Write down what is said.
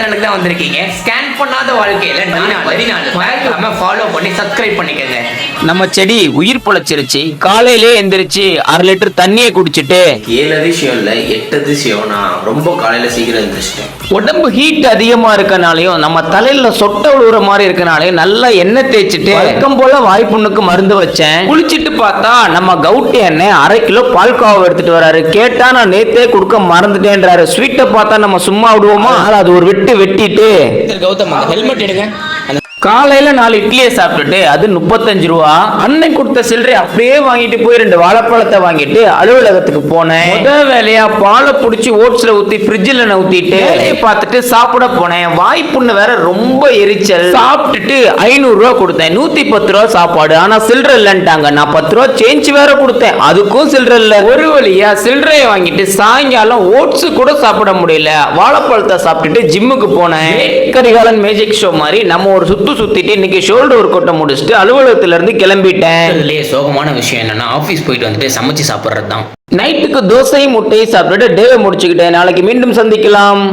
சேனலுக்கு தான் வந்திருக்கீங்க. ஸ்கேன் பண்ணாத வாழ்க்கையில 14 ஃபாலோ பண்ணி சப்ஸ்கிரைப் பண்ணிக்கங்க. நம்ம செடி உயிர் பொழைச்சிருச்சு. காலையிலே எந்திரிச்சு 1/2 லிட்டர் தண்ணியை குடிச்சிட்டு 7 அதிசயம் இல்ல 8 அதிசயம். நான் ரொம்ப காலையில சீக்கிரம் எந்திரிச்சிட்டேன். உடம்பு ஹீட் அதிகமா இருக்கனாலையும் நம்ம தலையில சொட்ட விழுற மாதிரி இருக்கனாலையும் நல்லா எண்ணெய் தேய்ச்சிட்டு வழக்கம் போல வாய்ப்புண்ணுக்கு மருந்து வச்சேன். குளிச்சிட்டு பார்த்தா நம்ம கவுட்டி எண்ணெய் 1/2 கிலோ பால்காவை எடுத்துட்டு வராரு. கேட்டா நான் நேத்தே கொடுக்க மறந்துட்டேன்றாரு. ஸ்வீட்டை பார்த்தா நம்ம சும்மா விடுவோமா? அது ஒரு வெட்டிட்டு கௌதம் ஹெல்மெட் எடுங்க. காலையில 4 இட்லியை சாப்பிட்டுட்டு அது 35 ரூபா. அண்ணன் கொடுத்த சில்லறை அப்படியே வாங்கிட்டு போய் 2 வாழைப்பழத்தை வாங்கிட்டு அலுவலகத்துக்கு போனேன். முதல் வேலையா பாலை புடிச்சு ஓட்ஸ்ல ஊத்தி ஃப்ரிட்ஜில் ஊத்திட்டு பார்த்துட்டு சாப்பிட போனேன். வாய்ப்புண்ணு வேற ரொம்ப எரிச்சல். சாப்பிட்டுட்டு 500 ரூபா கொடுத்தேன். 110 ரூபா சாப்பாடு. ஆனா சில்லறை இல்லன்ட்டாங்க. நான் 10 ரூபா சேஞ்ச் வேற கொடுத்தேன். அதுக்கும் சில்லறை இல்ல. ஒரு வழியா சில்லறையை வாங்கிட்டு சாயங்காலம் ஓட்ஸ் கூட சாப்பிட முடியல. வாழைப்பழத்தை சாப்பிட்டுட்டு ஜிம்முக்கு போனேன். கரிகாலன் மேஜிக் ஷோ மாதிரி நம்ம ஒரு சுத்திட்டு இன்னைக்கு ஷோல்டர் ஒர்க் அவுட் முடிச்சுட்டு அலுவலகத்துல இருந்து கிளம்பிட்டேன். இதுலயே சோகமான விஷயம் என்னன்னா ஆபீஸ் போயிட்டு வந்துட்டு சமைச்சு சாப்பிடுறது தான். நைட்டுக்கு தோசை முட்டையை சாப்பிட்டுட்டு டேவை முடிச்சுக்கிட்டேன். நாளைக்கு மீண்டும் சந்திக்கலாம்.